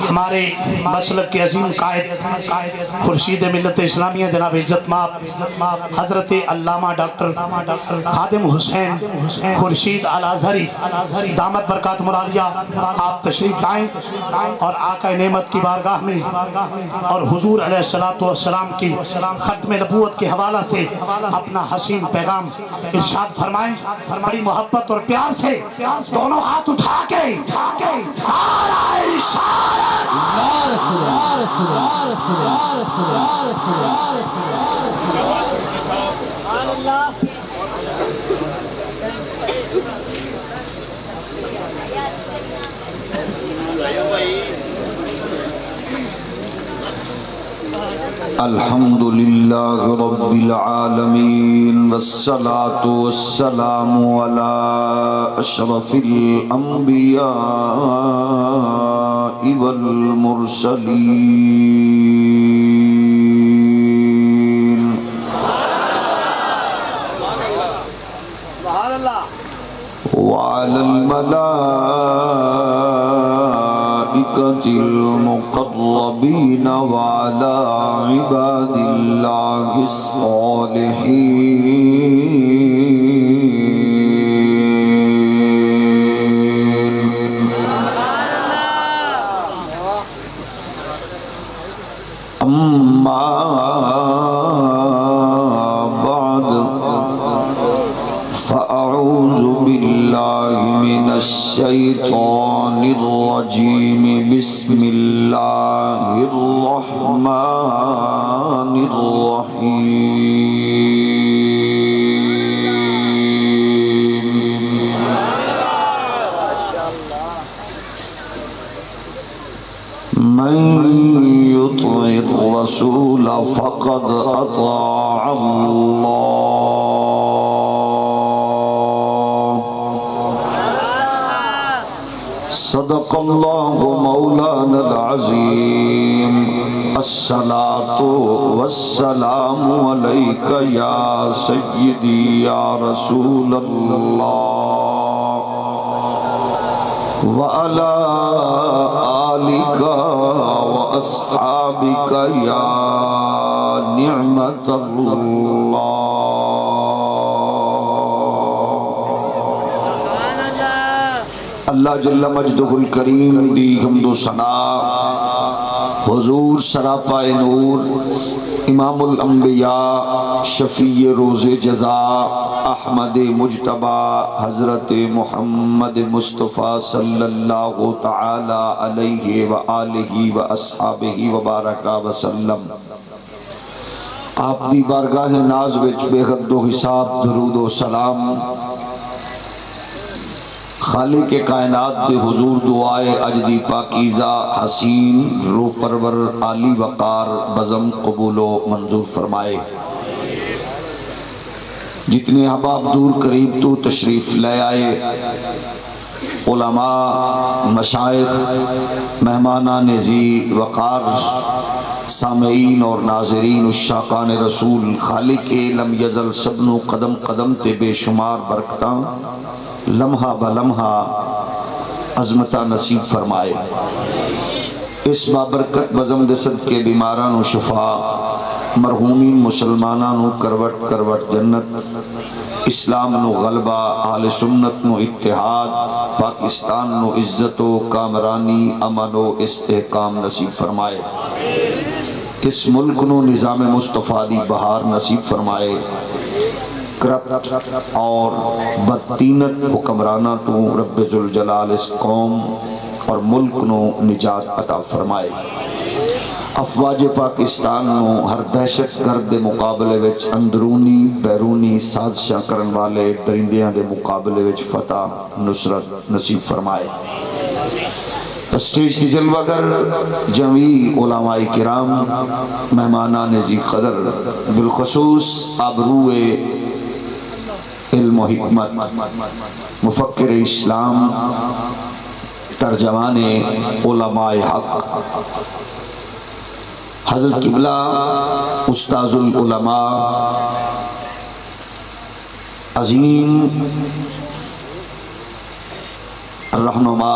ہمارے مسلک کے عظیم قائد خورشید ملت اسلامیہ جناب عزت مآب حضرت علامہ ڈاکٹر خادم حسین خورشید الازہری دامت برکات مرالیہ، آپ تشریف لائیں اور آقا نعمت کی بارگاہ میں اور حضور علیہ السلام کی ختم نبوت کے حوالہ سے اپنا حسین پیغام ارشاد فرمائیں۔ بڑی محبت اور پیار سے دونوں ہاتھ اٹھا کے نعرہ رسالت یا رسول اللہ، یا رسول اللہ، یا رسول اللہ، یا رسول اللہ، یا رسول اللہ، سبحان اللہ۔ الحمدللہ رب العالمین والصلاة والسلام علی اشرف الانبیاء والمرسلین وعلى الملائكة المقربين وعلى عباد الله الصالحين أما بعد فأعوذ بالله من الشيطان الرجيم بسم الله الرحمن الرحيم من يطع الرسول فقد أطاع الله صدق الله مولانا العظيم الصلاة والسلام عليك يا سيدي يا رسول الله وعلى آلك وأصحابك يا نعمة الله اللہ جل مجدہ الکریم دی حمد و ثنا حضور سراپا نور امام الانبیاء شفیع روز جزا احمد مجتبی حضرت محمد مصطفیٰ صلی اللہ تعالی علیہ وآلہ وآصحابہ وبارک وسلم آپ دی بارگاہ ناز وچ بے حد و حساب درود و سلام خالق کائنات دے حضور دعائے اجدی پاکیزہ حسین روح پرور عالی وقار بزم قبول و منظور فرمائے۔ جتنے احباب دور قریب تو تشریف لے آئے، علماء، مشائخ، مہمانان ذی وقار، سامعین اور ناظرین عشاقان رسول، خالق لم یزل سبنو قدم قدم تے بے شمار برکتاں لمحہ بلمحہ عظمتہ نصیب فرمائے۔ اس بابرکت بزم دست کے بیماران و شفا، مرحومین مسلمانان و کروٹ کروٹ جنت، اسلام نو غلبہ، اہل سنت نو اتحاد، پاکستان نو عزت و کامرانی، امن و استحکام نصیب فرمائے۔ اس ملک نو نظام مصطفیٰ دی بہار نصیب فرمائے۔ کرپٹ اور بدتینت حکمرانہ تو رب ذوالجلال اس قوم اور ملک نو نجات عطا فرمائے۔ افواج پاکستان نو ہر دہشت گرد دے مقابلے وچ اندرونی بیرونی سازشاں کرن والے درندیاں دے مقابلے وچ فتح نصرت نصیب فرمائے۔ اسٹیج کی جلوہ گر جمعی علماء کرام، مہمانان ذی قدر، بالخصوص آبروئے علم و حکمت، مفکر اسلام، ترجمان علماء حق، حضرت قبلہ استاذ العلماء، عظیم رہنما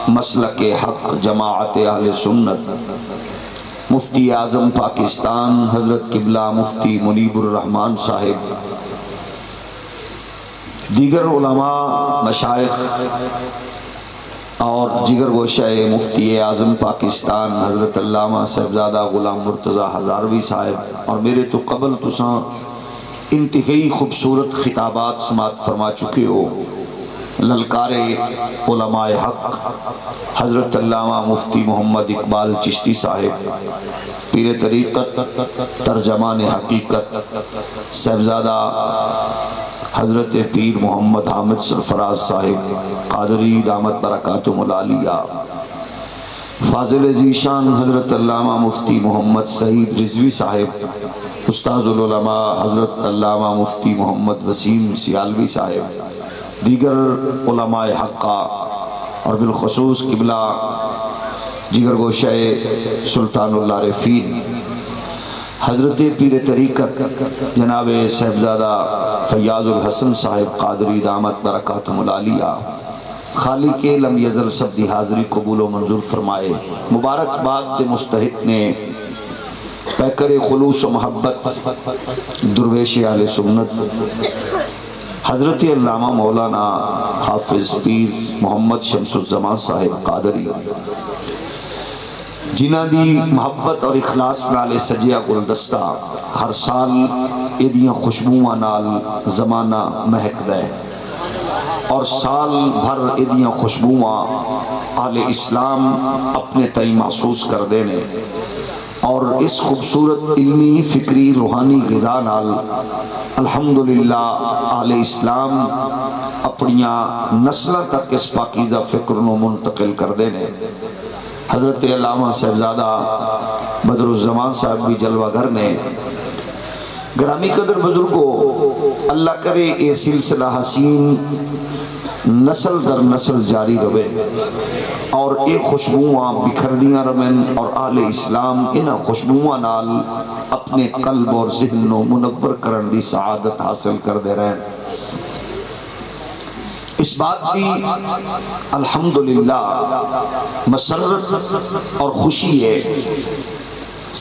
مسلک حق جماعت اہل سنت مفتی اعظم پاکستان حضرت قبلہ مفتی منیب الرحمن صاحب، دیگر علماء مشائخ اور جگر گوشہ مفتی اعظم پاکستان حضرت علامہ صاحبزادہ غلام مرتضیٰ ہزاروی صاحب، اور میرے تو قبل تساں انتہائی خوبصورت خطابات سماعت فرما چکے ہو۔ للکار علماء حق حضرت علامہ مفتی محمد اقبال چشتی صاحب، پیر طریقت ترجمان حقیقت صاحبزادہ حضرت پیر محمد حامد سرفراز صاحب قادری دامت برکاتہم العالیہ، فاضل ذیشان حضرت علامہ مفتی محمد سعید رضوی صاحب، استاذ العلماء حضرت علامہ مفتی محمد وسیم سیالوی صاحب، دیگر علماء حقہ اور بالخصوص قبلہ جگر گوشہ سلطان العارفین حضرت پیر طریقت جناب صاحبزادہ فیاض الحسن صاحب قادری دامت برکاتہم العالیہ، خالق لم یزل سب دی حاضری قبول و منظور فرمائے۔ مبارکباد دے مستحق نے پیکر خلوص و محبت درویش اہل سنت حضرت علامہ مولانا حافظ پیر محمد شمس الزمان صاحب قادری، جنہ دی محبت اور اخلاص نال سجیا گلدستہ ہر سال ایدیاں خوشبوواں نال زمانہ مہک دے، اور سال بھر ایدیاں خوشبوواں اہل اسلام اپنے تئیں محسوس کر دینے، اور اس خوبصورت علمی فکری روحانی غذا نال الحمدللہ اہل اسلام اپنیاں نسلہ تک اس پاکیزہ فکر نو منتقل کر دینے۔ حضرت علامہ صاحبزادہ بدر الزمان صاحب بھی جلوہ گھر نے گرامی قدر بزرگوں، اللہ کرے اے سلسلہ حسین نسل در نسل جاری رہے، اور اے خوشبوواں بکھر دیاں رمن، اور اہل اسلام انہاں خوشبوواں نال اپنے قلب اور ذہن نو منور کرن دی سعادت حاصل کر دے رہے ہیں۔ اس بات دی الحمدللہ مسرت اور خوشی ہے،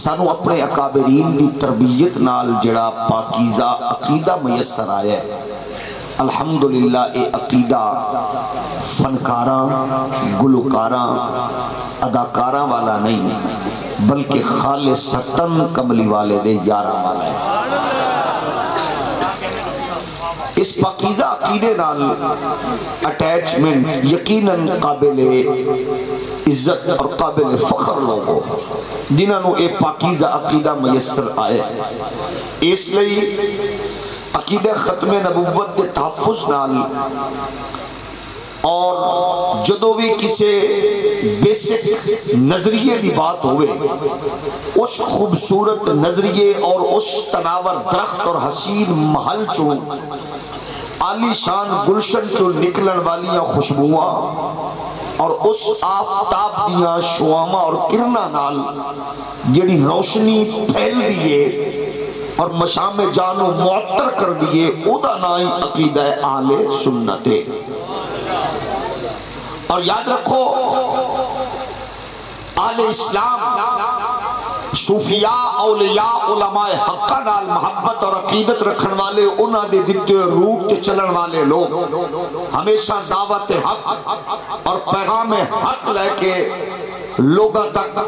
سانو اپنے اکابرین دی تربیت نال جڑا پاکیزہ عقیدہ میسر آیا ہے۔ الحمدللہ اے عقیدہ فنکاراں، گلوکاراں، اداکاراں والا نہیں، بلکہ خالصتاً کملی والے دے یاراں والا ہے۔ اس پاکیزہ عقیدے نال اٹیچمنٹ یقیناً قابل عزت اور قابل فخر لوگوں جنہاں نو اے پاکیزہ عقیدہ میسر آئے، اس لئی عقیدہ ختم نبوت دے تحفظ نال اور جدو بھی کسے بیسک نظریے دی بات ہوئے، اس خوبصورت نظریے اور اس تناور درخت اور حسین محل چو عالی شان گلشن چو نکلن والیاں خوشبوواں اور اس آفتاب دیاں شعامہ اور کرنا نال جڑی روشنی پھیل دیئے اور مشام جانو معطر کر دیئے، او دا نائی عقیدہ اہل سنت ہے۔ اور یاد رکھو اہل اسلام صوفیاء اولیاء علماء حقہ نال محبت اور عقیدت رکھن والے، انہاں دے دتے روح تے چلن والے لوگ ہمیشہ دعوت حق اور پیغام حق لے کے لوگاں تک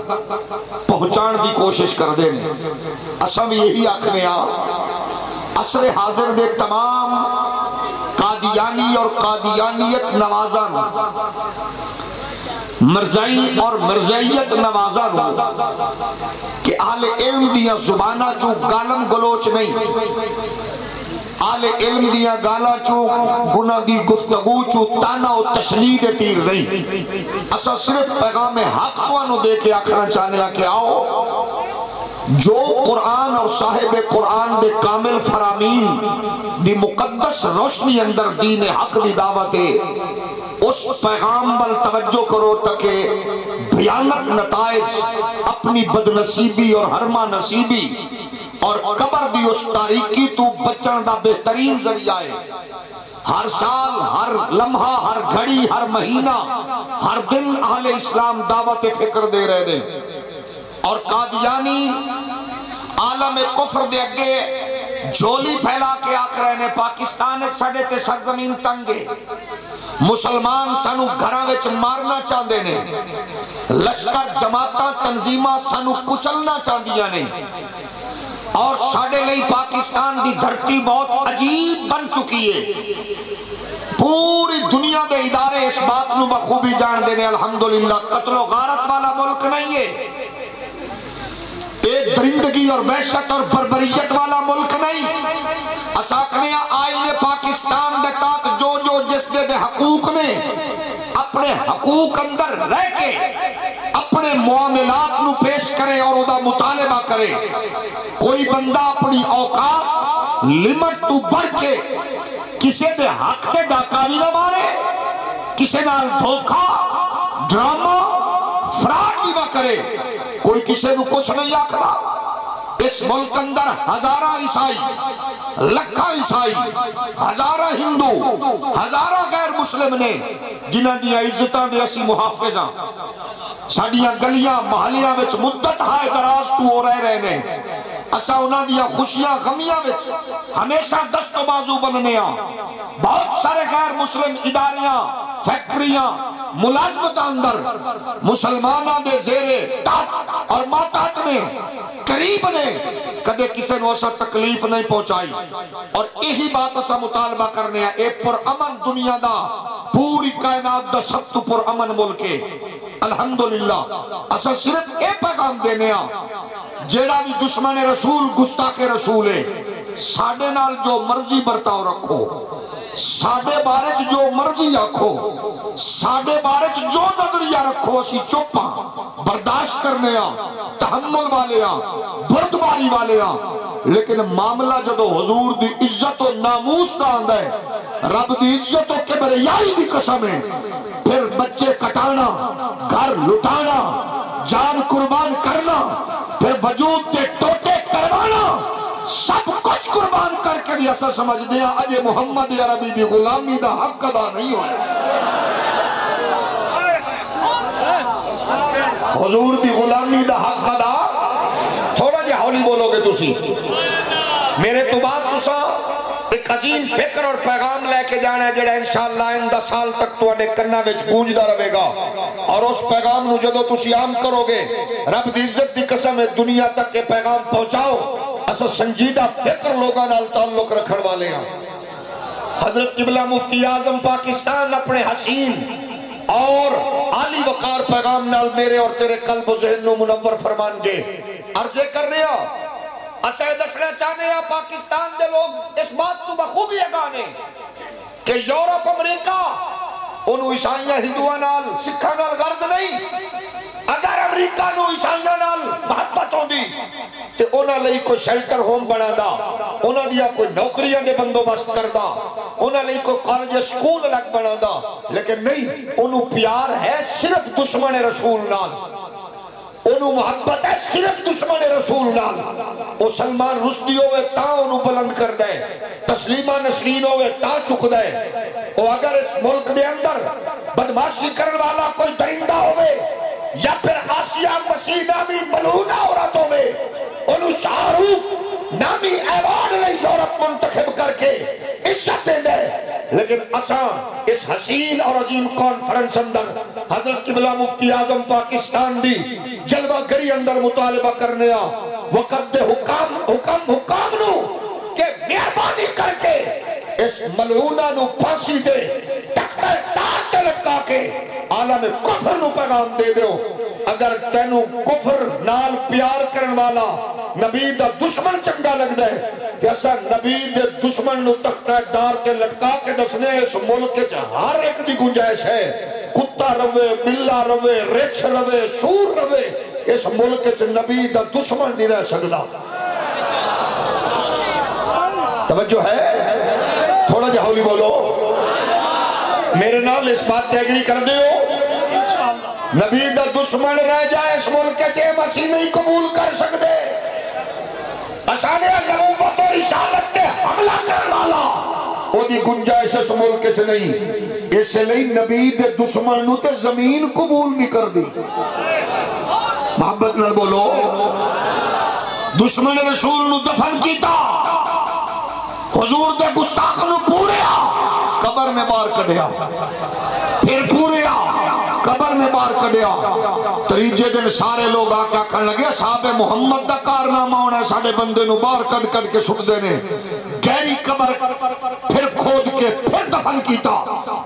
پہنچان دی کوشش کر دینے۔ اساں بھی یہی آکھنے عصر حاضر دے تمام قادیانی اور قادیانیت نوازان، مرزائی اور مرزائیت نوازان کہ اہل علم دیا زبانہ چو گالم گلوچ نہیں، اہل علم دیا گالا چو گناہ دی گفتگو چو تانا و تشنید تیر نہیں۔ اسا صرف پیغام حق وانو دے کے آکھنا چاہنے کہ آؤ جو قرآن اور صاحب قرآن دے کامل فرامین دی مقدس روشنی اندر دین حق دی دعوت ہے، اس پیغام بل توجہ کرو تاکہ بھیانک نتائج اپنی بدنصیبی اور حرمہ نصیبی اور قبر دی اس تاریکی تو بچن دا بہترین ذریعہ ہے۔ ہر سال، ہر لمحہ، ہر گھڑی، ہر مہینہ، ہر دن اہل اسلام دعوت فکر دے رہے ہیں. اور قادیانی عالم کفر دے اگے جھولی پھیلا کے آکھ رہے ہیں پاکستان ایک ساڑے تے سرزمین تنگے، مسلمان سانو گھراں وچ مارنا چاہتے نے، لشکر جماعتاں تنظیماں سانو کچلنا چاہدیاں نے، اور ساڑے لئی پاکستان دی دھرتی بہت عجیب بن چکی ہے. پوری دنیا دے ادارے اس بات نو بخوبی جان دینے الحمدللہ قتل و غارت والا ملک نہیں ہے، ایک درندگی اور وحشت اور بربریت والا ملک نہیں. اساکھنیا آئین پاکستان دے تحت جو جو جس دے حقوق نے اپنے حقوق اندر رہ کے اپنے معاملات نو پیش کرے اور ادا مطالبہ کرے. کوئی بندہ اپنی اوقات لمٹ تو بڑھ کے کسے دے حق دے ڈاکاوی نہ مارے، کسے نال دھوکا ڈرامہ فراڈ نہ کرے. کوئی کسے نو کچھ نہیں آکھدا. اس ملک اندر ہزارہ عیسائی، لکھا عیسائی، ہزارہ ہندو، ہزارہ غیر مسلم نے جنہاں دیا عزتاں دے اسی محافظاں ساڑیاں گلیاں محلیاں وچ مدت ہائے دراز تو ہو رہے نے. اسا انہاں دیا خوشیاں غمیاں وچ ہمیشہ دست و بازو بننے ہاں. بہت سارے غیر مسلم اداریاں، فیکٹریاں، ملازمت اندر مسلمانہ دے زیرے تحت اور ماتحت نے قریب نے کدے کسے نو اسا تکلیف نہیں پہنچائی. اور یہی بات اسا مطالبہ کرنے ہیں ایک پر امن دنیا دا پوری کائنات دا سب تو پر امن ملکے. الحمدللہ اسا صرف ایک پیغام دینے ہیں جیڑا بھی دشمن رسول گستاخ رسول ہے ساڑے نال جو مرضی برتاؤ رکھو، ساڑے بارے جو مرضی آکھو، ساڑے بارے جو نظریہ رکھو، اسی چوپاں برداشت کرنے ہاں، تحمل والے ہاں، بردباری والے ہاں. لیکن معاملہ جدو حضور دی عزت و ناموس دا آندہ ہے، رب دی عزت و کبریائی دی قسم ہے، پھر بچے کٹانا، گھر لٹانا، جان قربان کرنا، پھر وجود دے ٹوٹے کروانا، سب کچھ قربان کر کے بھی ایسا سمجھ دیا اجے محمد عربی دی غلامی دا حق ادا نہیں ہویا. حضور دی غلامی دا حق ادا تھوڑا جے ہولی بولو گے تسی. میرے تو بات تسا ایک عظیم فکر اور پیغام لے کے جانا ہے جڑا انشاءاللہ آئندہ سال تک تو اڈے کرنا وچ گونجدا رہے گا. اور اس پیغام نو جدو تسی عام کرو گے رب دی عزت دی قسم ہے دنیا تک یہ پیغام پہنچاؤ. اسا سنجیدہ فکر لوگاں نال تعلق رکھن والے ہیں. حضرت قبلہ مفتی اعظم پاکستان اپنے حسین اور عالی وقار پیغام نال میرے اور تیرے قلب و ذہن نو منور فرمان گے. عرضے کر رہے ہیں اسے دسنا چاہنے ہیں پاکستان دے لوگ اس بات تو بخوبی اگانے کہ یورپ امریکہ انہوں عیسائیاں ہندوان نال سکھاں نال غرض نہیں. اگر امریکہ نو عیسائیاں نال محبت ہوں دی تے انہاں لئی کوئی شیلٹر ہوم بنا دا، انہاں دیا کوئی نوکریاں دے بندوبست کر دا، انہاں لئی کوئی کالج سکول الگ بنا دا. لیکن نہیں، انہوں پیار ہے صرف دشمن رسول نال، انہوں محبت ہے صرف دشمن رسول نال. وہ سلمان رشدی ہوئے تا انہوں بلند کر دے، تسلیمہ نسرین ہوئے تا چک دے. وہ اگر اس ملک دے اندر بدماشی کرنے والا کوئی درندہ ہوئے یا پھر آسیہ مسیح نامی ملعونہ عورتوں میں انہوں شاہروخ نامی ایوارڈ لے یورپ منتخب کر کے عزت دے دے. لیکن اساں اس حسین اور عظیم کانفرنس اندر حضرت قبلہ مفتی اعظم پاکستان دی جلوہ گری اندر مطالبہ کرنے آ وقت دے حکام نو کہ مہربانی کر کے اس ملعونہ نو پھانسی دے تختہ تار تے لٹکا کے عالم کفر نو پیغام دے دیو. اگر تینو کفر نال پیار کرن والا نبی دا دشمن چنگا لگ دے کہ ایسا نبی دے دشمن نو تختہ دار تے لٹکا کے دسنے اس ملک کے ہر ایک دی گنجائش ہے. کتا روے، بلا روے، ریچھ روے، سور روے، اس ملک کے نبی دا دشمن نہیں رہ سکتا. توجہ ہے؟ تھوڑا جا ہولی بولو. میرے نال اس بات تے اگری کر دیو نبی دا دشمن رہ جائے اس ملک کے مسیح نہیں قبول کر سکتے. اسانے نبوت اور رسالت تے حملہ کرنے والا او دی گنجائش اس ملک سے نہیں، اس لئے نبی دے دشمن نو تے زمین قبول نہیں کر دی۔ محبت نال بولو، دشمن رسول نو دفن کیتا، حضور دے گستاخ نو پوریا قبر میں بار کڈیا، پھر پوریا قبر میں بار کڈیا۔ تریجے دن سارے لوگ آکا کھن لگے صحابہ محمد دا کارنامہ ہونا ہے، ساڑے بندے نو بار کڈ کڈ کے سٹ دینے، گہری قبر پھر کھود کے پھر دفن کیتا،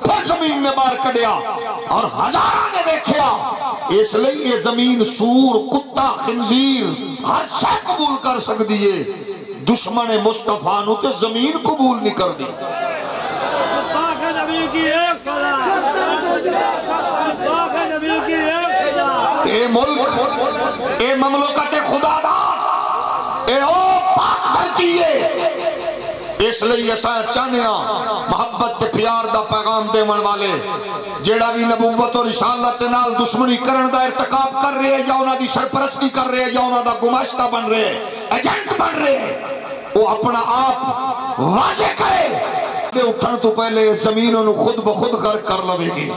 پھر زمین میں بار کڈیا، اور ہزارہ نے دیکھیا۔ اس لئے یہ زمین سور، کتا، خنزیر ہر شے قبول کر سک دیئے، دشمن مصطفیٰ نو تے زمین قبول نہیں کر دی۔ اے ملک، اے مملکت خدا دا، اے او پاک دھرتی ہے۔ اس لئے ایسا چاہنے محبت تے پیار دا پیغام دے من والے جیڑا بھی نبوت اور رسالت نال دشمنی کرن دا ارتکاب کر رہے یا انہاں دی سرپرستی کر رہے یا انہاں دا گماشتہ بن رہے ایجنٹ بن رہے، وہ اپنا آپ واضح کرے کہ اٹھن تو پہلے زمینوں نو خود بخود غرق کر لوے گی۔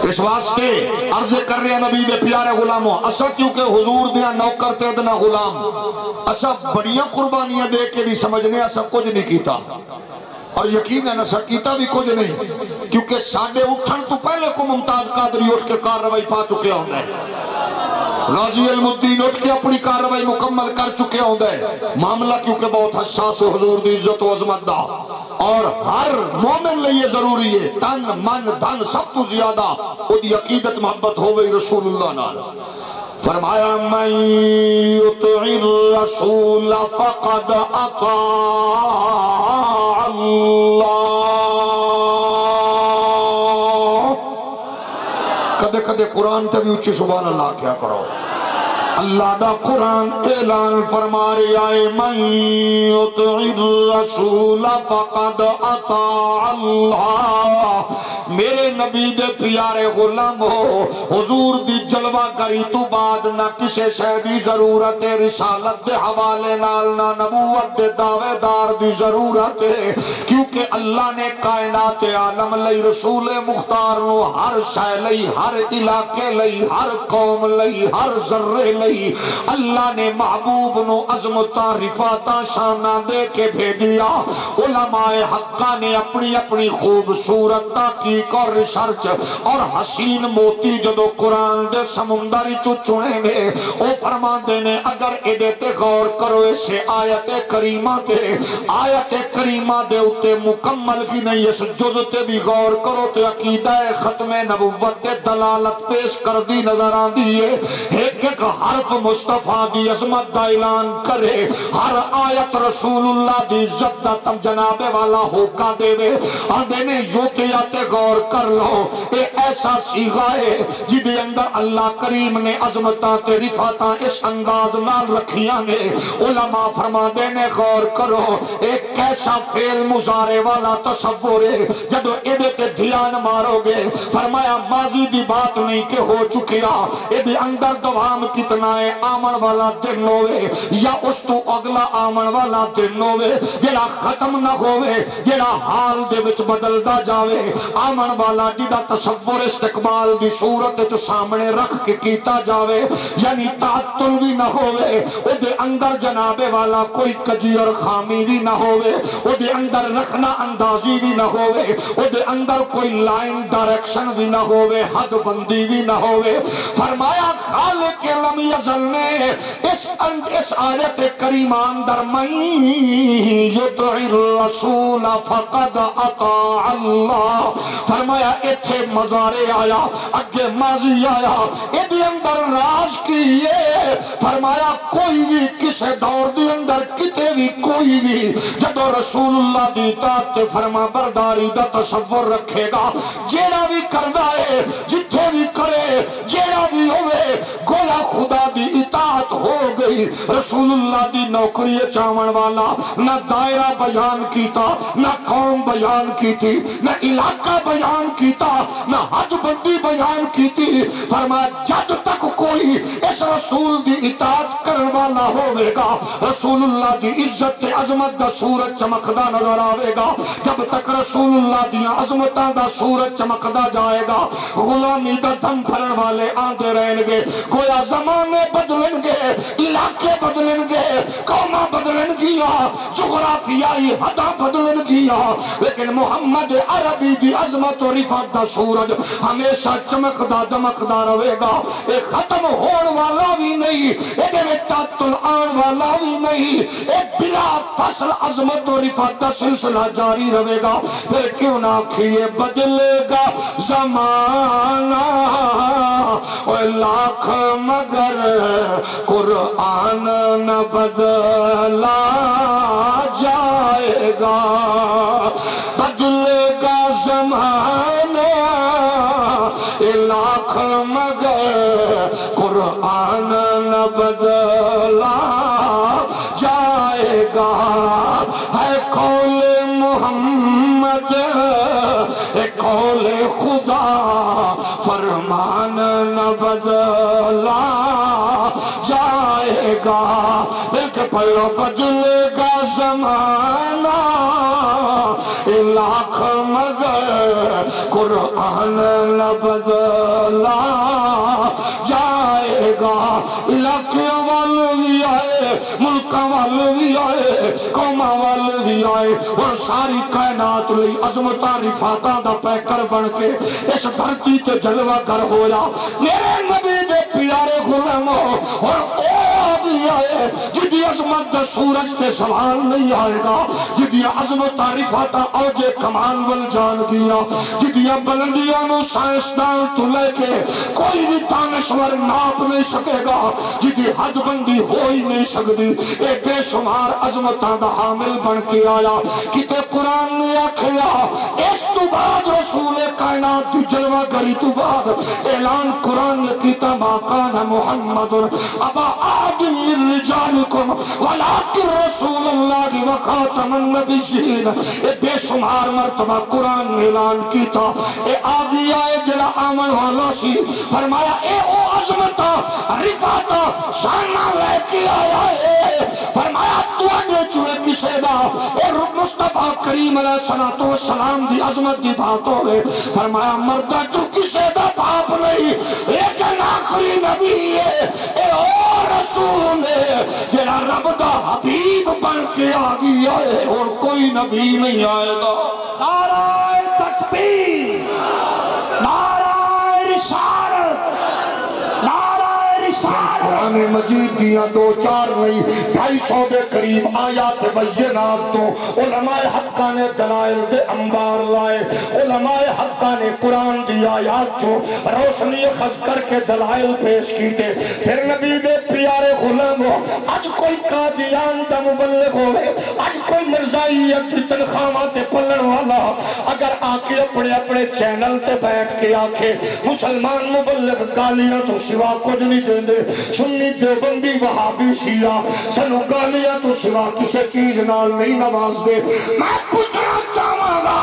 اس واسطے عرض کر رہے ہیں نبی دے پیارے غلاموں، اسا کیونکہ حضور دیا نوکر تے ادنا غلام، اسا بڑیاں قربانیاں دے کے بھی سمجھنے اسا کچھ نہیں کیتا، اور یقیناً اسا کیتا بھی کچھ نہیں، کیونکہ ساڑھے اٹھن تو پہلے کو ممتاز قادری اٹھ کے کارروائی پا چکے ہوندے ہیں، غازی علم الدین اٹھ کے اپنی کارروائی مکمل کر چکے ہوندے ہیں۔ معاملہ کیونکہ بہت حساس حضور دی عزت و عظمت دا، اور ہر مومن لئے ضروری ہے تن من دھن سب تو زیادہ او دی عقیدت محبت ہوئے رسول اللہ نال۔ فرمایا من یطع الرسول فقد اطاع اللہ۔ کدے کدے قرآن تے بھی اچھی سبحان اللہ کیا کرو۔ اللہ دا قرآن اعلان فرما رہا ہے من یطع الرسول فقد اطاع اللہ۔ میرے نبی دے پیارے غلام ہو، حضور دی جلوہ گری تو بعد نہ کسے شے دی ضرورت ہے، رسالت دے حوالے نال نہ نبوت دے دعوے دار دی ضرورت ہے، کیونکہ اللہ نے کائنات عالم لئی رسول مختار نو ہر شے لئی، ہر علاقے لئی، ہر قوم لئی، ہر ذرے لئی اللہ نے محبوب نو عظمتاں رفاتاں شاناں دے کے بھیجیا۔ علماء حقہ نے اپنی اپنی خوبصورت تحقیق اور ریسرچ اور حسین موتی جدو قرآن دے سمندری چنے گے، او فرما دینے اگر ادھے تے غور کرو اسے آیت کریمہ دے اتے مکمل کی نہیں، اس جز تے بھی غور کرو تے عقیدہ ختم نبوت تے دلالت پیش کر دی نظر آن دیئے۔ ایک ایک حرف مصطفیٰ دی عظمت دا اعلان کرے، ہر آیت رسول اللہ دی عزت دا تم جناب والا ہوکا دے وے آدھے نے یوتیات غور کر لو۔ اے ایسا سیغہ ہے جدے اندر اللہ کریم نے عظمتاں تے رفاتاں اس انداز نال رکھیاں نے۔ علماء فرما دینے غور کرو، ایک کیسا فعل مضارع والا تصور ہے جدو ادھے تے دھیان مارو گے۔ فرمایا ماضی دی بات نہیں کہ ہو چکیا، ادھے اندر دوام کتنا ہے، آمن والا دن ہوئے یا اس تو اگلا آمن والا دن ہوئے جڑا ختم نہ ہوئے، جڑا حال دے وچ بدلدا جاوے، آمن والا جدا تصور استقبال دی صورت تو سامنے رکھ کے کیتا جاوے، یعنی تعطل بھی نہ ہوئے، او دے اندر جناب والا کوئی کجی اور خامی بھی نہ ہوئے، او دے اندر رکھنا اندازی بھی نہ ہوئے، او دے اندر کوئی لائن ڈائریکشن بھی نہ ہوئے، حد بندی بھی نہ ہوئے۔ فرمایا خالق لم یزل نے اس آیت کریمہ اندر من یطع الرسول فقد اطاع اللہ۔ فرمایا اتھے مضارع آیا، اگے ماضی آیا، ادھے اندر راز کیے۔ فرمایا کوئی بھی کسے دور دے اندر کتے بھی کوئی بھی جدو رسول اللہ دی اطاعت تے فرما برداری دا تصور رکھے گا، جیڑا بھی کردہ ہے جتھے بھی کرے جیڑا بھی ہوئے گویا خدا دی اطاعت ہو گئی۔ رسول اللہ دی نوکری چاون والا نہ دائرہ بیان کیتا، نہ قوم بیان کیتی، نہ علاقہ بیان کیتا، نہ حد بندی بیان کیتی۔ فرمایا جد تک کوئی اس رسول دی اطاعت کرن والا والا ہوئے گا، رسول اللہ دی عزت تے عظمت دا سورج چمکدا نظر آوے گا۔ جب تک رسول اللہ دی عظمتاں دا سورج چمکدا جائے گا، غلامی دا دم پھرن والے آندے رہن گے۔ گویا زمانے بدلن گے، علاقے بدلن گے، قوماں بدلن گیا، جغرافیائی حداں بدلن گیا، لیکن محمد عربی دی عظمت و رفعت دا سورج ہمیشہ چمکدا دمکدا رہے گا۔ اے ختم ہون والا بھی نہیں، اے میں تعطل آن والا بھی نہیں، اے بلا فصل عظمت و رفعت دا سلسلہ جاری رہے گا۔ پھر کیوں نہ کھیے بدلے گا زمانہ، اے لاکھ مگر قرآن نہ بدلا جائے گا۔ بدلے گا زمانہ لاکھ مگر قرآن نہ بدلا جائے گا۔ ہے قول محمد ہے قول خدا، فرمان نہ بدلا جائے گا۔ بلکہ پڑھو بدلے گا زمانہ لاکھ مگر قرآن نہ بدلا جائے گا۔ علاقے والے بھی آئے، ملک والے بھی آئے، قوم والے بھی آئے، اور ساری کائنات لئی عظمتاں رفعتاں دا پیکر بن کے اس دھرتی تے جلوہ گر ہویا۔ میرے نبی دے پیارے غلاموں، اور او بھی آئے جدی عظمت دا سورج تے سوال نہیں آئے گا، جدی عظمت رفعتاں اوجے کمال ول جان گیا، جدیاں بلندیاں نو سائنسدان تو لے کے کوئی بھی دانشور ناپ نہیں سکے گا، جدی حد بندی ہو ہی نہیں سکتی۔ اے بے شمار عظمتاں دا حامل بن کے آیا۔ کتے قرآن نے آکھیا اس تو بعد رسول کائنات دی جلوہ گری تو بعد اعلان قرآن نے کیتا ما کان محمد ابا احد من رجالکم ولکن رسول اللہ و خاتم النبیین۔ اے بے شمار مرتبہ قرآن نے اعلان کیتا، اے آگیا ہے جڑا آمن والا سی، فرمایا اے او عظمتہ رفعتہ شانہ لے کے آیا ہے، فرمایا تو آگے چوئے کسے دا، اے مصطفیٰ کریم علیہ السلام دی عظمت دی بات ہوئے، فرمایا مردہ چو کسے دا باپ نہیں، لیکن آخری نبی ہے، اے او رسول ہے جڑا رب دا حبیب بن کے آگیا ہے، اور کوئی نبی نہیں آئے گا۔ نعرہ تکبیر، نعرہ رسالت، نعرہ رسالت۔ قرآن مجید دیاں دو چار نہیں 250 دے قریب آیات بینات تو علماء حقہ نے دلائل دے انبار لائے، علماء حقہ نے قرآن دی آیات جو روشنی خز کر کے دلائل پیش کیتے۔ پھر نبی دے پیارے غلام ہو، آج کوئی قادیان دا مبلغ ہوئے، آج کوئی مرزائیت کی تنخواہاں تے پلن والا اگر آکے اپنے چینل تے بیٹھ کے آکے مسلمان مبلغ گالیاں تو سوا کچھ نہیں دیں دے، سنی دیوبندی وہابی شیعہ سنو گالیاں تو سوا کسے چیز نال نہیں نواز دے۔ میں پوچھنا چاہوں گا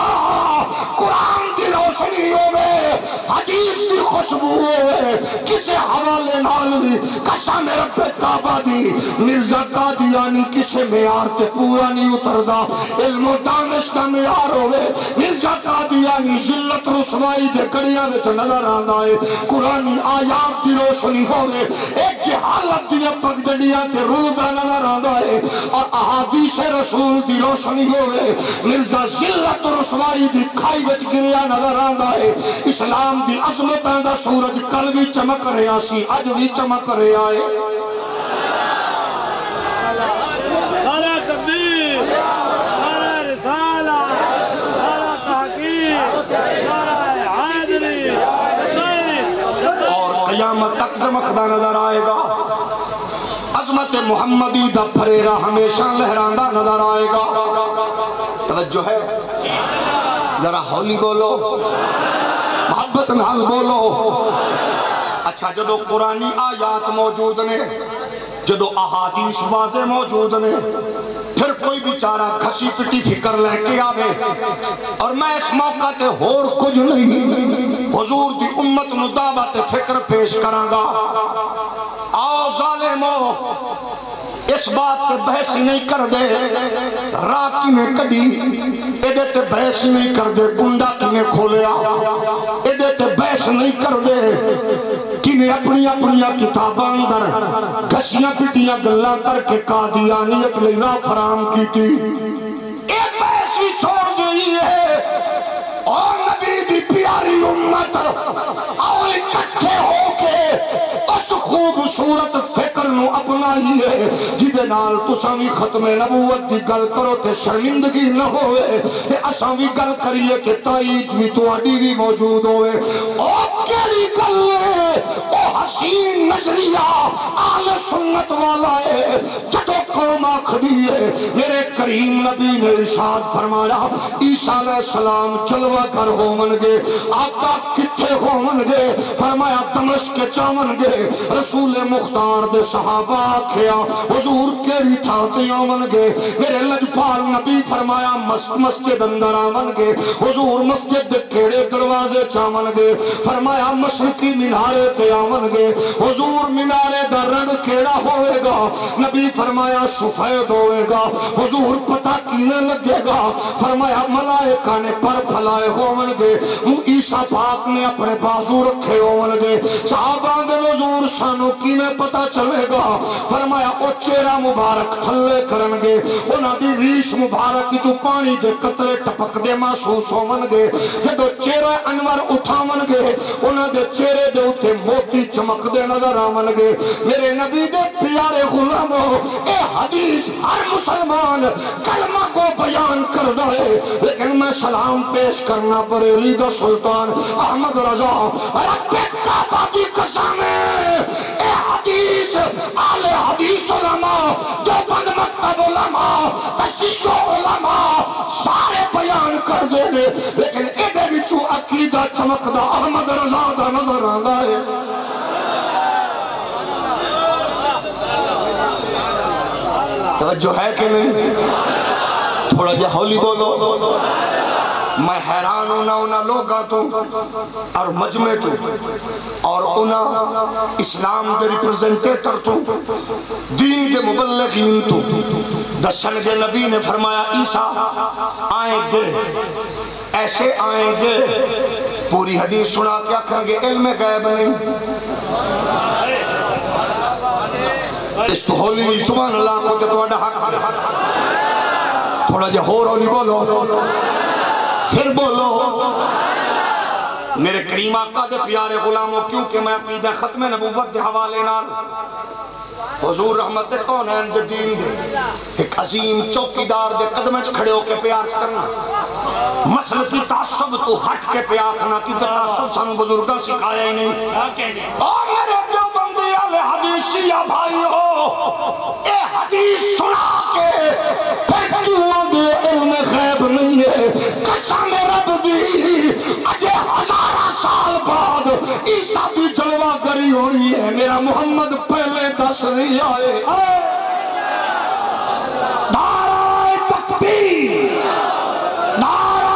قرآن دی روشنی ہوئے، حدیث دی خوشبو ہوئے، کسے حوالے نال بھی قسم رب کعبہ دی مرزا قادیانی کسے معیار تے پورا نہیں اتر دا، علم و دانش دا معیار ہوئے، مرزا قادیانی ذلت رسوائی دے کڑیاں وچ نظر آندا ہے، قرآنی آیات دی روشنی ہوئے، ایک جہالت دیا پگڈڑیاں تے رلدہ نظر آندا ہے، اور احادیث رسول دی روشنی ہوئے، مرزا ذلت رسوائی دی کھائی وچ گریا نظر آندا ہے۔ اسلام دی عظمتاں دا سورج کل بھی چمک رہا سی، اج بھی چمک رہا ہے۔ نعرہ تکبیر، نعرہ رسالت، نعرہ تحقیق، نعرہ حیدری، اور قیامت تک چمکدا نظر آئے گا۔ عظمت محمدی دا پھریرا ہمیشہ لہراندہ نظر آئے گا۔ توجہ ہے، ذرا ہولی بولو، محبت نال بولو۔ اچھا جدو قرآنی آیات موجود نے، جدو احادیث واضح موجود نے، پھر کوئی بیچارہ کھسی پٹی فکر لے کے آوے، اور میں اس موقع تے ہور کچھ نہیں حضور دی امت نو دعوت فکر پیش کرانگا۔ آؤ ظالمو، اس بات تے بحث نہیں کر دے راہ کنے کڈی ایدے تے بحث نہیں کر دے کنڈا کنے کھولیا ایدے تے بحث نہیں کر دے کنے اپنی کتاباں اندر گھسیاں پٹیاں گلاں کر کے قادیانیت لئی راہ فرام کی تھی اے بحث ہی چھوڑ گئی ہے اور نبی دی پیاری امت اور اکٹھے ہو کے اس خوبصورت فکر نو اپنا ہی ہے جدے نال تساں وی ختم نبوت دی گل کرو تے شرمندگی نہ ہوئے تے اساں وی گل کریے کہ تائید وی تہاڈی وی موجود ہوئے او کیڑی گل ہے او حسین نظریہ اہل سنت والا ہے جدو قوم آکھدی ہے میرے کریم نبی نے ارشاد فرمایا عیسیٰ علیہ السلام جلوہ گر ہون گے آقا کتھے ہون گے فرمایا دمشق کے چاون گے رسول مختار دے صحابہ آکھیا حضور کیڑی تھاتے آون گے میرے لجپال نبی فرمایا مسجد اندر آون گے حضور مسجد دے کیڑے دروازے چاون گے فرمایا مشرقی مینارے تے آون گے حضور مینارے دا رنگ کیڑا ہوئے گا نبی فرمایا سفید ہوئے گا حضور پتہ کینے لگے گا فرمایا ملائکہ نے پر پھلائے ہون گے عیسیٰ پاک نے اپنے بازو رکھے ہون گے صحابہ دے حضور سانو کینے پتہ چلے گا فرمایا او چہرہ مبارک تھلے کرن گے انہاں دی ریش مبارک جو پانی دے قطرے ٹپک دے محسوس ہون گے جدو چہرہ انور اٹھاون گے انہاں دے چہرے دے اوتے موتی چمک دے نظر آون گے میرے نبی دے پیارے غلاموں اے حدیث ہر مسلمان کلمہ کو بیان کر دے لیکن میں سلام پیش کرنا بریلی دا سلطان احمد رضا رب کعبہ دی قسم اے حدیث آل حدیث علماء دیوبند مکتب علماء تشیع علماء سارے بیان کر دے لیکن ایدے بچو عقیدہ چمکدہ احمد رضا دا نظر آندا ہے توجہ ہے کہ نہیں تھوڑا جا ہولی بولو میں حیران ہونا انہا لوگا تو اور مجمع تو اور انہا اسلام دے ریپرزنٹیٹر تو دین دے مبلغین تو دسن دے نبی نے فرمایا عیسیٰ آئیں گے ایسے آئیں گے پوری حدیث سنا کیا کہیں گے علم غیب نہیں اس تو ہولی سبحان اللہ کو تو اڈا حق تھوڑا جا ہو رولی بولو پھر بولو میرے کریم آقا دے پیارے غلاموں کیونکہ میں عقیدہ ختم نبوت دے حوالے نال حضور رحمت کونین دے دین دے ایک عظیم چوکیدار دے قدمیں کھڑے ہو کے پیار کرنا مسئلہ کی تعصب تو ہٹ کے پیار کرنا کی تعصب سانو بزرگاں سکھایا ہی نہیں اور میرے دیوبندی والے حدیثیہ بھائی ہو اے حدیث سنا کے پھر کیوں دے علم غیب نہیں ہے قسم رب دی اجے ہزارہ سال بعد عیسیٰ دی جلوہ گری ہونی ہے میرا محمد پہلے دس نہیں آئے نعرہ تکبیر نعرہ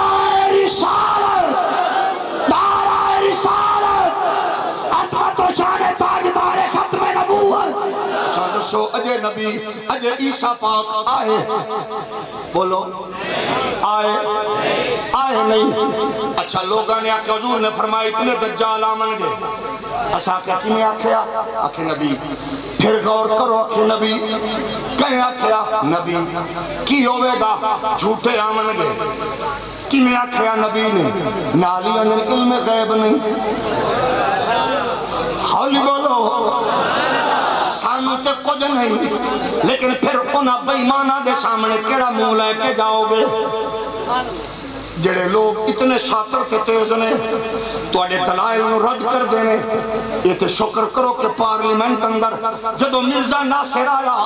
رسالت نعرہ رسالت عظمت و شان تاجدار ختم نبوت سو اجے نبی اجے عیسیٰ پاک آئے بولو آئے نہیں اچھا لوگاں نے آکے حضور نے فرمایا اتنے دجال آمن گے اسا کیا کی نے آکھیا آکھے نبی پھر غور کرو آکھے نبی کہیں آکھیا نبی کی ہوئے گا جھوٹے آمن گے کی نے آکھیا نبی نے نالی انہیں علم غیب نہیں حولی بولو سانو تے کچھ نہیں لیکن پھر انہاں بےایماناں دے سامنے کیڑا منہ لے کے جاؤ گے جڑے لوگ اتنے شاطر تے تیز نے تواڈے دلائل نو رد کر دینے یہ تے شکر کرو کہ پارلیمنٹ اندر جدو مرزا ناصر آیا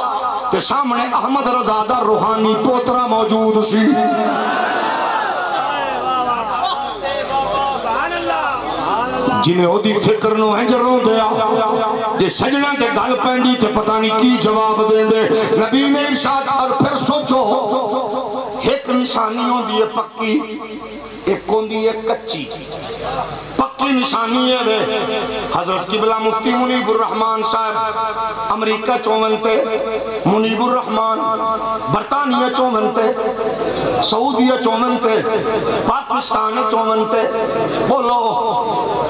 تے سامنے احمد رضا دا روحانی پوترا موجود سی جنہیں ہو دی فکر نو ہنجروں دیا جے سجنہ تے گل پہنڈی تے پتہ نہیں کی جواب دیں دے نبی نے ارشاد اور پھر سوچو ایک نشانی ہوں دی پکی ایک ہوں دی کچی پکی پکی نشانی ہے وے حضرت قبلہ مفتی منیب الرحمان صاحب امریکہ چومنتے منیب الرحمان برطانیہ چومنتے سعودیہ چومنتے پاکستان چومنتے بولو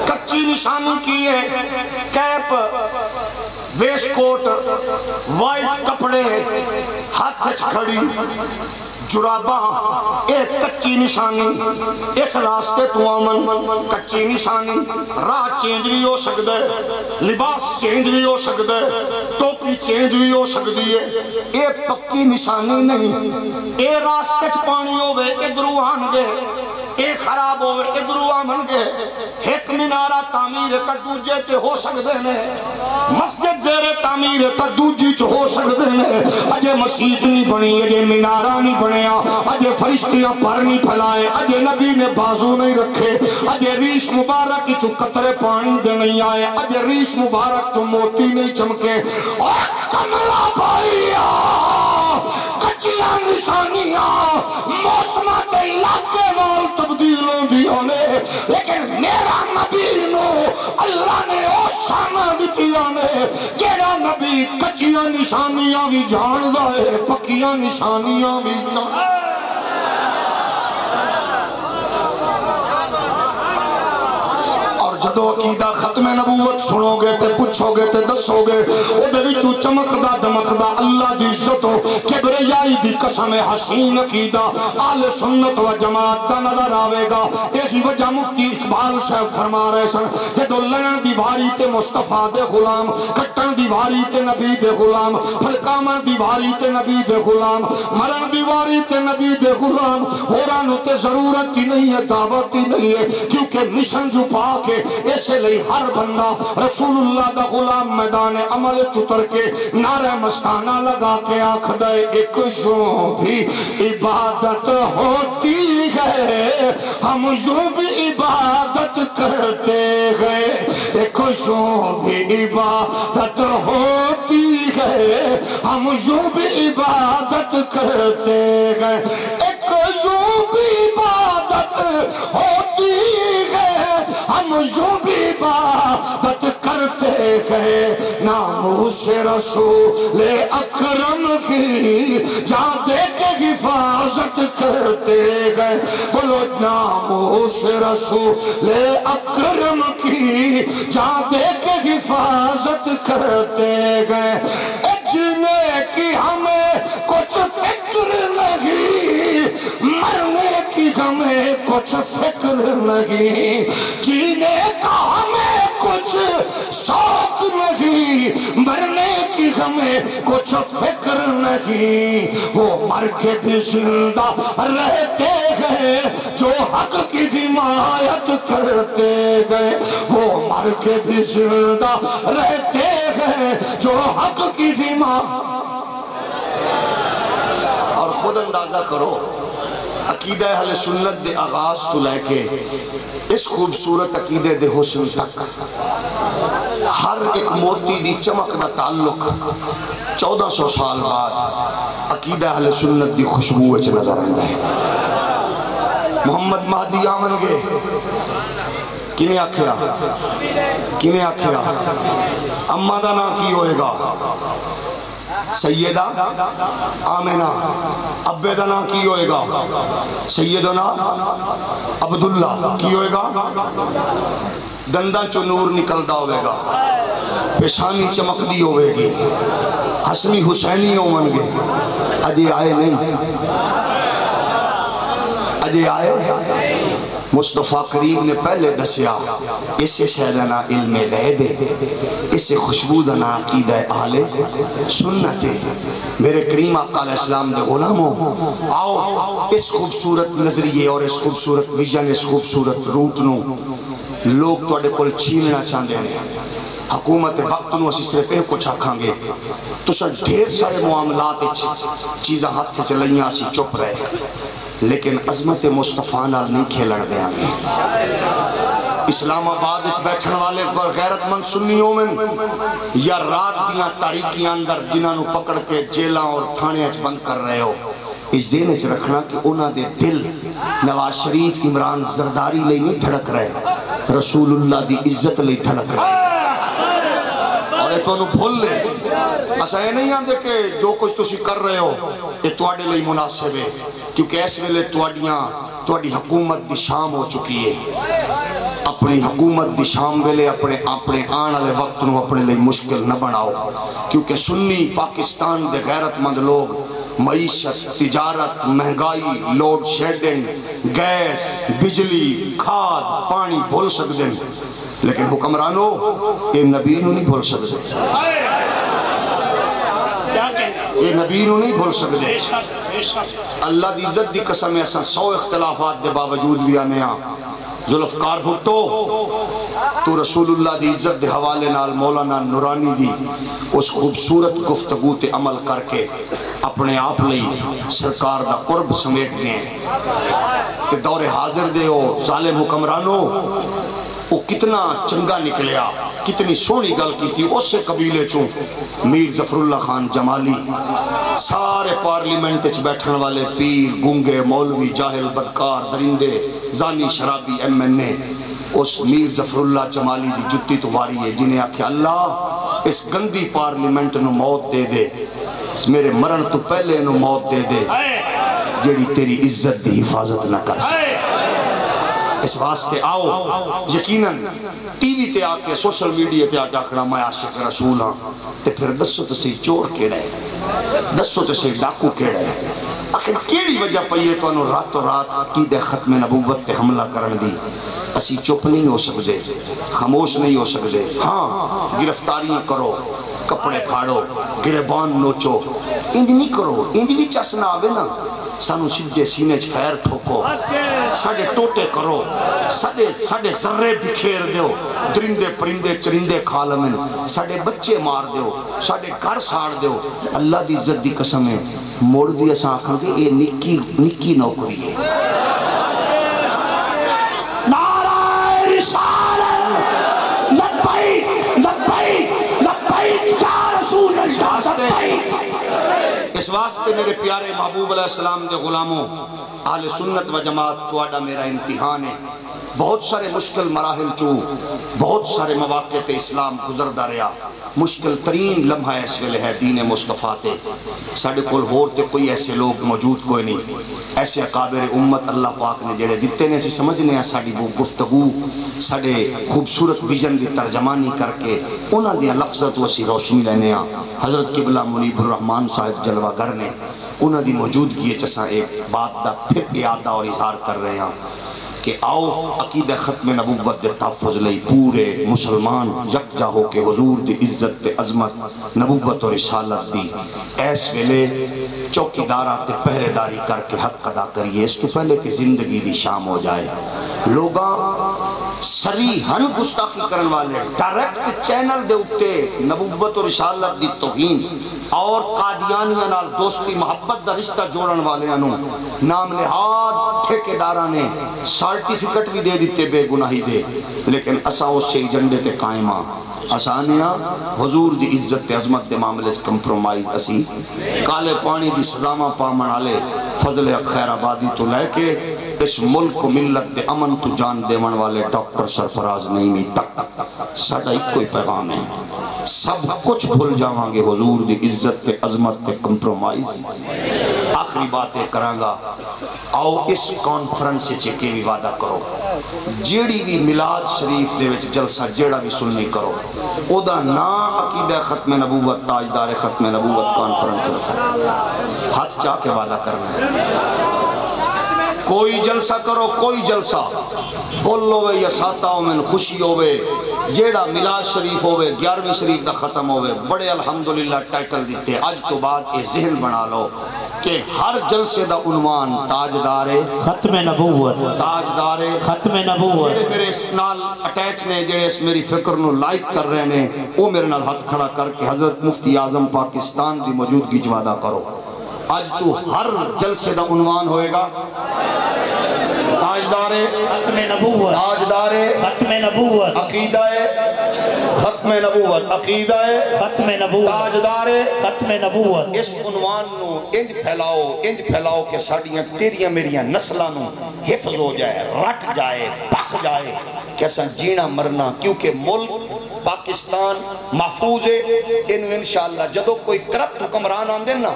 کچی نشانی کی ہے کیپ ویس کوٹ وائٹ کپڑے ہاتھ کھڑی جراباں ایک کچی نشانی اس راستے تو آمن کچی نشانی راہ چینج بھی ہو سکتا ہے لباس چینج بھی ہو سکتا ہے ٹوپی چینج بھی ہو سکتی ہے ایک پکی نشانی نہیں اے راستے پانی ہوئے ادھرو آن گے اے خراب ہوئے ادھرو آمن گے ایک منارہ تعمیر تا دوجے چے ہو سکتے ہیں مسجد زیر تعمیر تا دوجی چے ہو سکتے ہیں اجے مسجد نہیں بنی اجے منارہ نہیں بنیا اجے فرشتیاں پر نہیں پھلائے اجے نبی نے بازو نہیں رکھے اجے ریش مبارک کی چو قطرے پانی دے نہیں آئے اجے ریش مبارک چو موتی نہیں چمکے اور کملہ بھائیا کچیاں نشانیاں موسمہ کے علاقے مال تبدیلوں دی ہونے لیکن میرا نبی نو اللہ نے او شانہ دتیاں نے جیڑا نبی کچیاں نشانیاں بھی جان دائے پکیاں نشانیاں بھی جان جدو عقیدہ ختم نبوت سنو گے تے پچھو گے تے دسو گے او دے وچوں چمکدا دمکدا اللہ دی عزت ہو کبریائی دی قسم حسین عقیدہ آل سنت و جماعت دا نظر آوے گا یہی وجہ مفتی اقبال صاحب فرما رہے سن جدو لڑن دیواری تے مصطفیٰ دے غلام کٹن دیواری تے نبی دے غلام پھلکامن دیواری تے نبی دے غلام مرن دیواری تے نبی دے غلام ہورانو تے ضرورت ہی نہیں ہے دعوت ہی نہیں ہے کیونکہ مشن جو پاک اسے لئی ہر بندہ رسول اللہ دا غلام میدان عمل چتر کے نعرہ مستانہ لگا کے آنکھ دے ایک یوں بھی عبادت ہوتی ہے ہم یوں بھی عبادت کرتے گئے ایک یوں بھی عبادت ہوتی ہے ہم یوں بھی عبادت کرتے گئے ایک یوں بھی عبادت ہوتی ہے ہم یوں بھی عبادت کرتے گئے ناموس رسول اکرم کی جان دے کے حفاظت کرتے گئے بولو ناموس رسول اکرم کی جان دے کے حفاظت کرتے گئے جینے کی ہمیں کچھ فکر نہیں مرنے کی ہمیں کچھ فکر نہیں جینے کا ہمیں کچھ شوق نہیں مرنے کی ہمیں کچھ فکر نہیں وہ مر کے بھی زندہ رہتے گئے جو حق کی حمایت کرتے گئے وہ مر کے بھی زندہ رہتے گئے جو حق کی حمایت اور خود اندازہ کرو عقیدہ اہل سنت دے آغاز تو لے کے اس خوبصورت عقیدے دے حسن تک ہر ایک موتی دی چمک دا تعلق 1400 سال بعد عقیدہ اہل سنت دی خوشبو وچ نظر آندا ہے محمد مہدی آمن گے کنے آکھیا اماں دا نا کی ہوئے گا سیدہ آمینہ ابے دا نا کی ہوئے گا سیدنا عبداللہ کی ہوئے گا دندہ چو نور نکل دا ہوئے گا پیشانی چمک دی ہوئے گی حسنی حسینی ہومن گے اجے آئے نہیں اجے آئے مصطفیٰ کریم نے پہلے دسیا اسے شہدنا علم غیب ہے اسے خوشبودنا عقیدہ اہل سنت ہے میرے کریم آقا علیہ السلام دے غلاموں آؤ اس خوبصورت نظریے اور اس خوبصورت ویژن اس خوبصورت روٹ نو لوگ توڑے کل چھیننا چاندے ہیں حکومت وقت نو اسی صرف ایک کچھ آکھاں گے تو سر ڈھیر سارے معاملات چیزاں ہاتھ چلائیاں اسی چپ رہے لیکن عظمت مصطفیٰ نال نہیں کھیلن دیا گے اسلام آباد بیٹھن والے غیرت مند سنیوں میں یا رات دیاں تاریکیاں اندر جنہاں نو پکڑ کے جیلاں اور تھانے اچ بند کر رہے ہو اس دین اچ رکھنا کہ انہاں دے دل نواز شریف عمران زرداری لئی نہیں دھڑک رہے رسول اللہ دی عزت لئی دھڑک رہے اور یہ تو انہوں بھول لے ایسا یہ نہیں آندے کہ جو کچھ تسی کر رہے ہو یہ تواڈے لئی مناسب ہے کیونکہ اس ویلے تواڈی حکومت دی شام ہو چکی ہے اپنی حکومت دی شام ویلے اپنے آن والے وقت نو اپنے لئی مشکل نہ بناؤ کیونکہ سنی پاکستان دے غیرت مند لوگ معیشت تجارت مہنگائی لوڈ شیڈنگ گیس بجلی کھاد پانی بھول سکتے ہیں لیکن حکمرانوں یہ نبی نو نہیں بھول سکتے یہ نبی نو نہیں بھول سکتے اللہ دی عزت دی قسم ہے ایسا 100 اختلافات دے باوجود بھی آنے ہاں ذوالفقار بھٹو تو رسول اللہ دی عزت دے حوالے نال مولانا نورانی دی اس خوبصورت گفتگو تے عمل کر کے اپنے آپ لئی سرکار دا قرب سمیٹ گئے تے دور حاضر دے ہو ظالم حکمرانوں وہ کتنا چنگا نکلیا کتنی سونی گل کی تھی اس سے قبیلے چوں میر ظفر اللہ خان جمالی سارے پارلیمنٹ چ بیٹھن والے پیر گونگے مولوی جاہل بدکار درندے زانی شرابی ایم این اے اس میر ظفر اللہ جمالی دی جتی تو واری ہے جنہیں آکھے اللہ اس گندی پارلیمنٹ نو موت دے دے اس میرے مرن تو پہلے نو موت دے دے جڑی تیری عزت دی حفاظت نہ کر سکے اس واسطے آؤ یقیناً ٹی وی تے آکے سوشل میڈیا تے آکے آکھنا میں عاشق رسول ہاں تے پھر دسو تو سی چور کیڑا ہے دسو تو سی ڈاکو کیڑا ہے آخر کیڑی وجہ پئیے تو انہوں راتوں رات عقیدہ ختم نبوت تے حملہ کرن دی اسی چپ نہیں ہو سکتے خاموش نہیں ہو سکتے ہاں گرفتاریاں کرو کپڑے پھاڑو گریبان نوچو اندھ نہیں کرو اندھ بھی چسنا آوے نا سانو سجدے سینے فیر ٹھوکو ساڑے ٹوٹے کرو ساڑے ذرے بکھیر دیو درندے پرندے چرندے کھالمن ساڑے بچے مار دیو ساڑے گھر ساڑ دیو اللہ دی عزت دی قسم ہے موڑ بھی ایسا آنکھاں کہ یہ نکی نوکری ہے نعرہ رسالت لبیک لبیک لبیک یا رسول اللہ لبیک اس واسطے میرے پیارے محبوب علیہ السلام دے غلاموں اہل سنت و جماعت تواڈا میرا امتحان ہے بہت سارے مشکل مراحل چو بہت سارے مواقع تے اسلام گزردہ رہا مشکل ترین لمحہ اس ویلے ہے دین مصطفیٰ تے ساڑھے کول ہور تے کوئی ایسے لوگ موجود کوئی نہیں ایسے اکابر امت اللہ پاک نے جڑے دیتے نے سی سمجھنے ہیں ساڑھی وہ گفتگو ساڑھے خوبصورت ویژن دی ترجمانی کر کے انہاں دیا لفظت و سی روشنی لینے ہیں حضرت قبلہ منیب الرحمن صاحب جلوہ گر نے انہاں دی موجودگی چساں ایک بات دا پھر اعادہ اور اظہار کر رہے ہیں کہ آؤ عقیدہ ختم نبوت دے تحفظ لئی پورے مسلمان یکجا ہو کے حضور دی عزت تے عظمت نبوت اور رسالت دی ایس ویلے چوکی دارہ تے پہرے داری کر کے حق ادا کریے اس تو پہلے کہ زندگی دی شام ہو جائے لوگاں سریحاً گستاخی کرن والے ڈائریکٹ چینل دے اتے نبوت اور رسالت دی توہین اور قادیانیاں نال دوستی محبت دا رشتہ جوڑن والے انہوں نام نہاد ٹھیکیدارہ نے سرٹیفکٹ بھی دے دیتے بے گناہی دے لیکن اساں اس سے ایجنڈے تے قائمہ اسانیاں حضور دی عزت تے عظمت دے معاملے کمپرومائز اسی کالے پانی دی سزامہ پامن آلے فضل خیر آبادی تو لے کے اس ملک و ملت دے امن تو جان دیون والے ڈاکٹر سرفراز نعیمی تک ساڑھا ایک کوئی پیغام ہے سب کچھ بھول جاواں گے حضور دی عزت تے عظمت تے کمپرومائز آخری باتیں کرانگا آؤ اس کانفرنس سے چکے بھی وعدہ کرو جیڑی بھی میلاد شریف دے وچ جلسہ جیڑا بھی سننی کرو او دا نا عقیدہ ختم نبوت تاجدار ختم نبوت کانفرنس رکھا ہاتھ چاہ کے وعدہ کرنا ہے کوئی جلسہ کرو کوئی جلسہ کل ہوئے یا ساتاؤں میں خوشی ہوئے جیڑا میلاد شریف ہوئے 11ویں شریف دا ختم ہوئے بڑے الحمدللہ ٹائٹل دیتے آج تو بعد یہ ذہن بنا لو کہ ہر جلسے دا عنوان تاجدار ختم نبوت تاجدار ختم نبوت جڑے میرے اس نال اٹیچ نے جڑے اس میری فکر نو لائک کر رہے نے وہ میرے نال ہاتھ کھڑا کر کے حضرت مفتی اعظم پاکستان دی موجودگی وعدہ کرو آج تو ہر جلسے دا عنوان ہوئے گا تاجدار ختم نبوت تاجدار ختم نبوت عقیدہ ختم نبوت عقیدہ ختم نبوت تاجدار ختم نبوت اس عنوان نو انج پھیلاؤ کہ ساڑیاں تیریاں میریاں نسلہ نو حفظ ہو جائے رٹ جائے پک جائے کہ اساں جینا مرنا کیونکہ ملک پاکستان محفوظ ہے. انہوں انشاءاللہ جدو کوئی کرپٹ حکمران آن دینا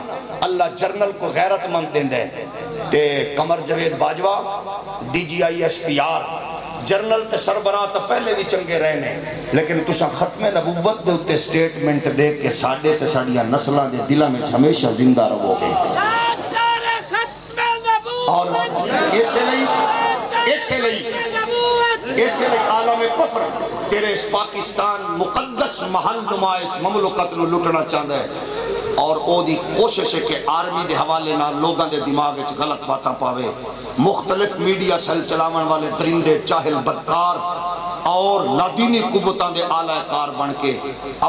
اللہ جرنل کو غیرت مند دیں دے. تے قمر جاوید باجوہ DGISPR جرنل تے سربراہ تا پہلے بھی چنگے رہنے لیکن تساں ختم نبوت دے اتے سٹیٹمنٹ دے کے ساڑھے تے ساڑھیاں نسلہ دے دلہ میں ہمیشہ زندہ رہو گے. اور اس سے لئی عالم کفر تیرے اس پاکستان مقدس محل نمائش مملکت نو لٹنا چاہتا ہے اور او دی کوشش ہے کہ آرمی دے حوالے نہ لوگاں دے دماغ وچ غلط باتاں پاوے. مختلف میڈیا سیل چلاون والے درندے چاہل بدکار اور لادینی قوتاں دے اعلی کار بن کے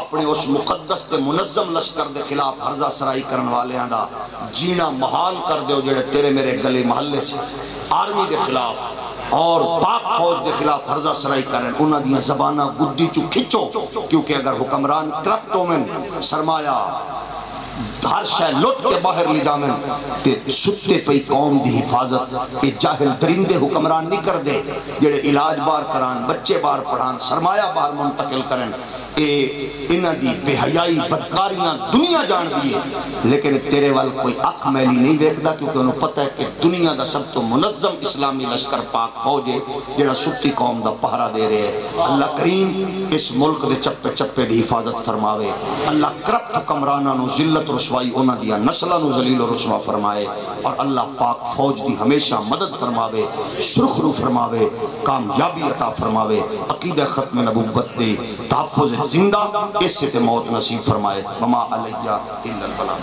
اپنے اس مقدس تے منظم لشکر دے خلاف ہرزہ سرائی کرن والیاں دا جینا محال کر دیو جڑے تیرے میرے گلے محلے چ آرمی دے خلاف اور پاک فوج دے خلاف ہرزہ سرائی کرن. انہاں دیاں زبانہ گدی چو کھچو کیونکہ اگر حکمران کرپٹوں میں سرمایہ ہر شے لٹ کے باہر لی جامن تے ستے پئی قوم دی حفاظت کہ جاہل درندے حکمران نہیں کر دے جڑے علاج بار کران بچے بار پڑھان سرمایہ بار منتقل کرن. انہ دی بے حیائی بدکاریاں دنیا جان دیئے لیکن تیرے وال کوئی اکھ میلی نہیں دیکھدا کیونکہ انہوں پتہ ہے کہ دنیا دا سب تو منظم اسلامی لشکر پاک فوج ہے جڑا ستی قوم دا پہرا دے رہے ہیں. اللہ کریم اس ملک دے چپے چپے دی حفاظت فرماوے. اللہ کرپٹ حکمرانہ نو ذلت رسوائی انہ دیا نسلہ نو ذلیل و رسوا فرمائے اور اللہ پاک فوج دی ہمیشہ مدد فرماوے سرخ رو فرماوے کامیابی عطا فرماوے. عقیدہ ختم نبوت دے تحفظ زندہ اس سے موت نصیب فرمائے. وما علیہ الا البلاغ.